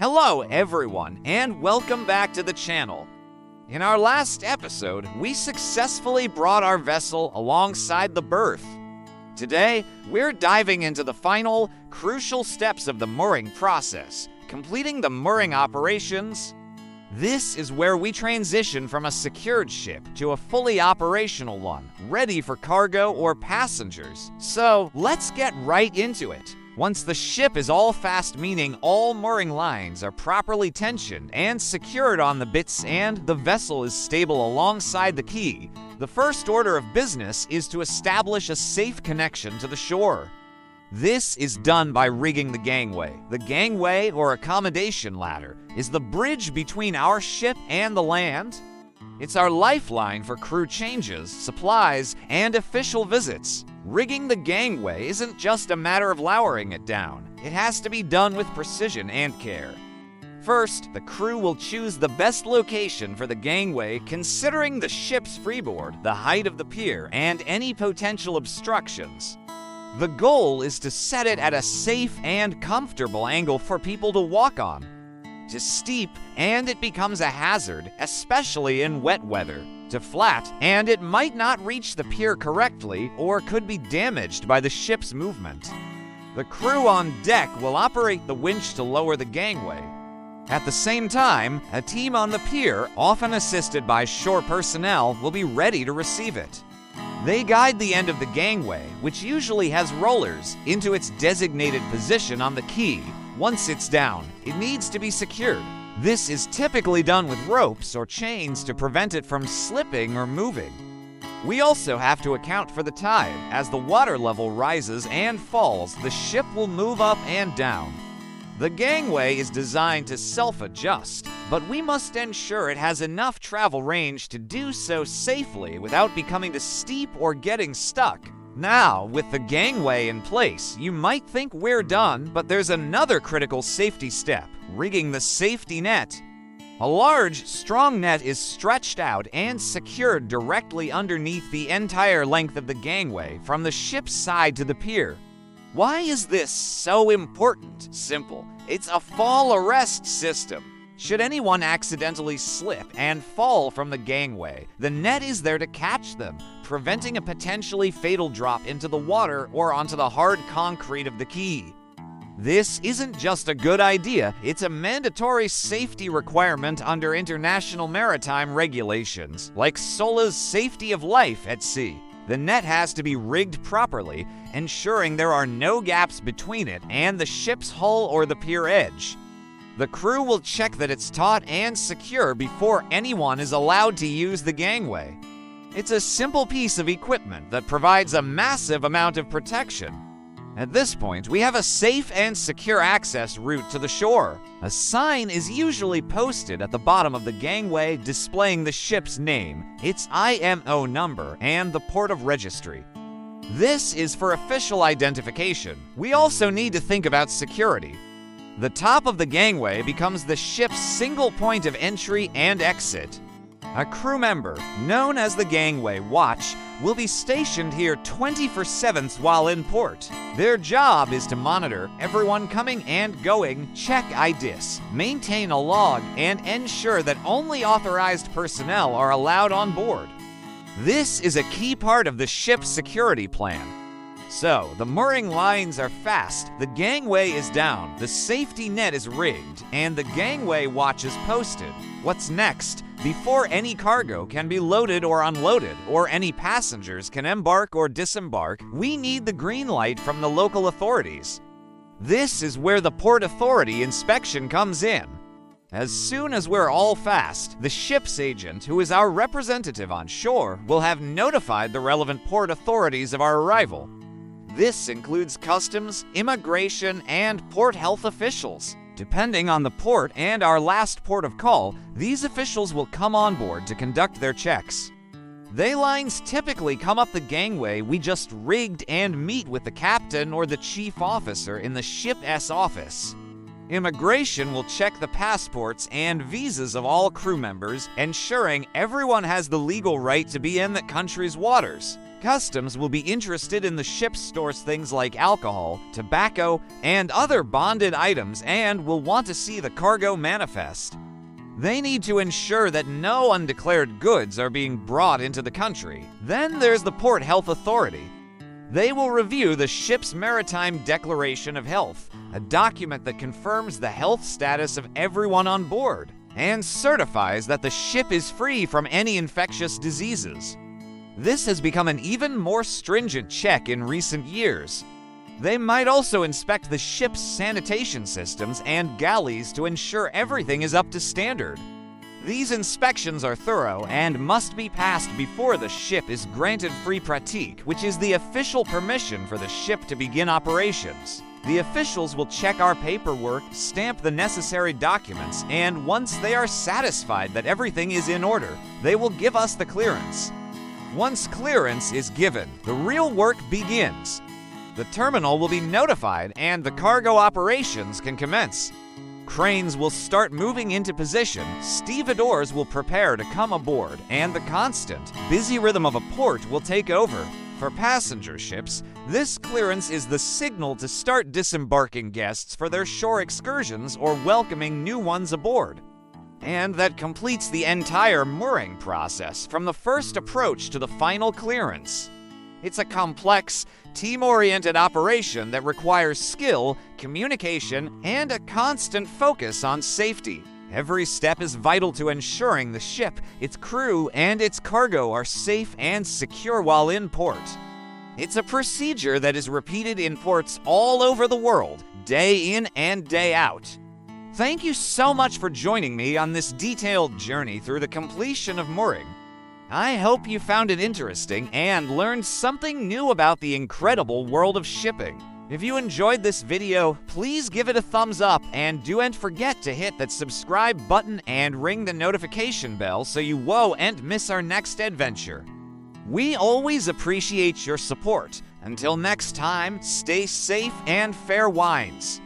Hello everyone, and welcome back to the channel. In our last episode, we successfully brought our vessel alongside the berth. Today, we're diving into the final, crucial steps of the mooring process, completing the mooring operations. This is where we transition from a secured ship to a fully operational one, ready for cargo or passengers. So, let's get right into it. Once the ship is all fast, meaning all mooring lines are properly tensioned and secured on the bitts and the vessel is stable alongside the quay, the first order of business is to establish a safe connection to the shore. This is done by rigging the gangway. The gangway, or accommodation ladder, is the bridge between our ship and the land. It's our lifeline for crew changes, supplies, and official visits. Rigging the gangway isn't just a matter of lowering it down. It has to be done with precision and care. First, the crew will choose the best location for the gangway considering the ship's freeboard, the height of the pier, and any potential obstructions. The goal is to set it at a safe and comfortable angle for people to walk on. To steep, and it becomes a hazard, especially in wet weather. To flat, and it might not reach the pier correctly or could be damaged by the ship's movement. The crew on deck will operate the winch to lower the gangway. At the same time, a team on the pier, often assisted by shore personnel, will be ready to receive it. They guide the end of the gangway, which usually has rollers, into its designated position on the quay. Once it's down, it needs to be secured. This is typically done with ropes or chains to prevent it from slipping or moving. We also have to account for the tide. As the water level rises and falls, the ship will move up and down. The gangway is designed to self-adjust, but we must ensure it has enough travel range to do so safely without becoming too steep or getting stuck. Now, with the gangway in place, you might think we're done, but there's another critical safety step: rigging the safety net. A large, strong net is stretched out and secured directly underneath the entire length of the gangway from the ship's side to the pier. Why is this so important? Simple. It's a fall arrest system. Should anyone accidentally slip and fall from the gangway, the net is there to catch them, preventing a potentially fatal drop into the water or onto the hard concrete of the quay. This isn't just a good idea, it's a mandatory safety requirement under international maritime regulations, like SOLA's Safety of Life at Sea. The net has to be rigged properly, ensuring there are no gaps between it and the ship's hull or the pier edge. The crew will check that it's taut and secure before anyone is allowed to use the gangway. It's a simple piece of equipment that provides a massive amount of protection. At this point, we have a safe and secure access route to the shore. A sign is usually posted at the bottom of the gangway displaying the ship's name, its IMO number, and the port of registry. This is for official identification. We also need to think about security. The top of the gangway becomes the ship's single point of entry and exit. A crew member, known as the gangway watch, will be stationed here 24/7 while in port. Their job is to monitor everyone coming and going, check IDIS, maintain a log, and ensure that only authorized personnel are allowed on board. This is a key part of the ship's security plan. So, the mooring lines are fast, the gangway is down, the safety net is rigged, and the gangway watch is posted. What's next? Before any cargo can be loaded or unloaded, or any passengers can embark or disembark, we need the green light from the local authorities. This is where the Port Authority inspection comes in. As soon as we're all fast, the ship's agent, who is our representative on shore, will have notified the relevant port authorities of our arrival. This includes customs, immigration, and port health officials. Depending on the port and our last port of call, these officials will come on board to conduct their checks. They lines typically come up the gangway we just rigged and meet with the captain or the chief officer in the ship's office. Immigration will check the passports and visas of all crew members, ensuring everyone has the legal right to be in the country's waters. Customs will be interested in the ship stores things like alcohol, tobacco, and other bonded items and will want to see the cargo manifest. They need to ensure that no undeclared goods are being brought into the country. Then there's the Port Health Authority. They will review the ship's Maritime Declaration of Health, a document that confirms the health status of everyone on board and certifies that the ship is free from any infectious diseases. This has become an even more stringent check in recent years. They might also inspect the ship's sanitation systems and galleys to ensure everything is up to standard. These inspections are thorough and must be passed before the ship is granted free pratique, which is the official permission for the ship to begin operations. The officials will check our paperwork, stamp the necessary documents, and once they are satisfied that everything is in order, they will give us the clearance. Once clearance is given, the real work begins. The terminal will be notified and the cargo operations can commence. Cranes will start moving into position, stevedores will prepare to come aboard, and the constant, busy rhythm of a port will take over. For passenger ships, this clearance is the signal to start disembarking guests for their shore excursions or welcoming new ones aboard. And that completes the entire mooring process, from the first approach to the final clearance. It's a complex, team-oriented operation that requires skill, communication, and a constant focus on safety. Every step is vital to ensuring the ship, its crew, and its cargo are safe and secure while in port. It's a procedure that is repeated in ports all over the world, day in and day out. Thank you so much for joining me on this detailed journey through the completion of mooring. I hope you found it interesting and learned something new about the incredible world of shipping. If you enjoyed this video, please give it a thumbs up and don't forget to hit that subscribe button and ring the notification bell so you won't miss our next adventure. We always appreciate your support. Until next time, stay safe and fair winds.